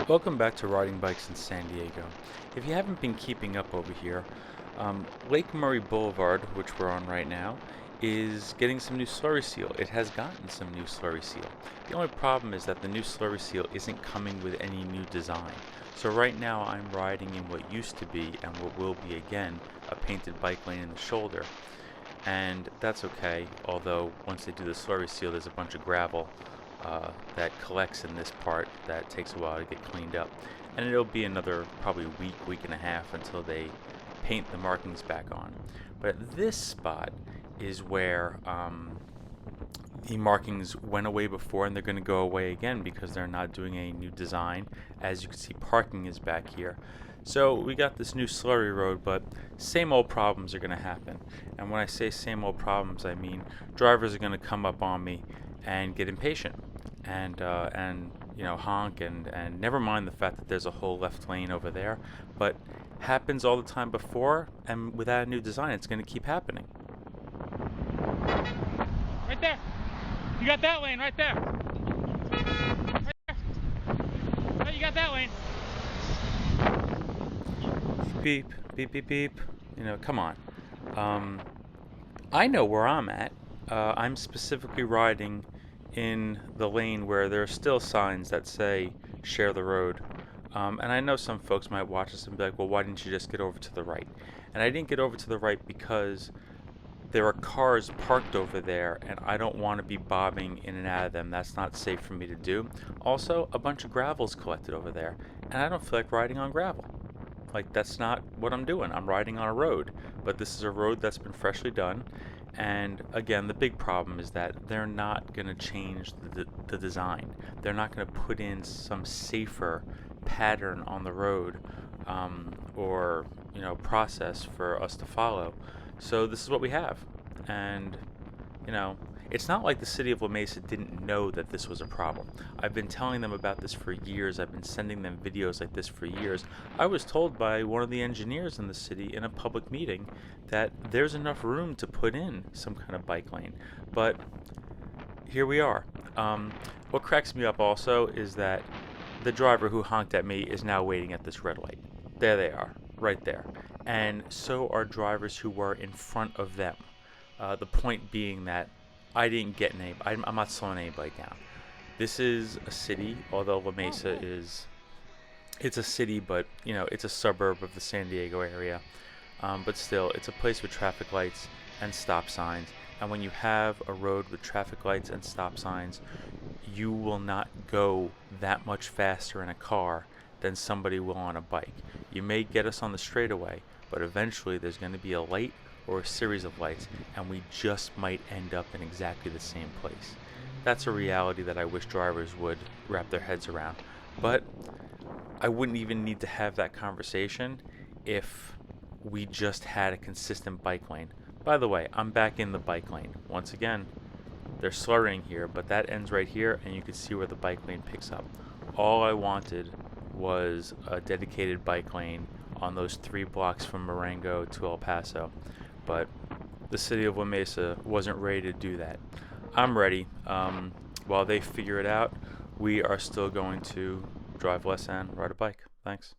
Welcome back to Riding Bikes in San Diego. If you haven't been keeping up over here, Lake Murray Boulevard, which we're on right now, is getting some new slurry seal. It has gotten some new slurry seal. The only problem is that the new slurry seal isn't coming with any new design. So right now I'm riding in what used to be, and what will be again, a painted bike lane in the shoulder. And that's okay, although once they do the slurry seal, there's a bunch of gravel that collects in this part that takes a while to get cleaned up, and it'll be another probably week and a half until they paint the markings back on. But this spot is where the markings went away before, and they're going to go away again because they're not doing a new design. As you can see, parking is back here. So we got this new slurry road, but same old problems are going to happen. And when I say same old problems, I mean drivers are going to come up on me and get impatient and honk and never mind the fact that there's a whole left lane over there, but happens all the time before, and without a new design it's going to keep happening. Right there. You got that lane right there. Right there. Oh, you got that lane. Beep, beep, beep, beep. Come on. I know where I'm at. I'm specifically riding in the lane where there are still signs that say share the road. And I know some folks might watch this and be like, well, why didn't you just get over to the right? And I didn't get over to the right because there are cars parked over there, and I don't want to be bobbing in and out of them. That's not safe for me to do. Also, a bunch of gravel's collected over there, and I don't feel like riding on gravel. Like, that's not what I'm doing. I'm riding on a road, but this is a road that's been freshly done. And again, the big problem is that they're not going to change the design. They're not going to put in some safer pattern on the road or process for us to follow. So this is what we have. And it's not like the city of La Mesa didn't know that this was a problem. I've been telling them about this for years. I've been sending them videos like this for years. I was told by one of the engineers in the city in a public meeting that there's enough room to put in some kind of bike lane. But here we are. What cracks me up also is that the driver who honked at me is now waiting at this red light. There they are, right there. And so are drivers who were in front of them. The point being that I'm not slowing anybody down. This is a city, although La Mesa it's a city, but it's a suburb of the San Diego area. But still, it's a place with traffic lights and stop signs. And when you have a road with traffic lights and stop signs, you will not go that much faster in a car than somebody will on a bike. You may get us on the straightaway, but eventually there's going to be a light or a series of lights, and we just might end up in exactly the same place. That's a reality that I wish drivers would wrap their heads around. But I wouldn't even need to have that conversation if we just had a consistent bike lane. By the way, I'm back in the bike lane. Once again, they're slurring here, but that ends right here, and you can see where the bike lane picks up. All I wanted was a dedicated bike lane on those 3 blocks from Marengo to El Paso. But the city of La Mesa wasn't ready to do that. I'm ready. While they figure it out, we are still going to drive less and ride a bike. Thanks.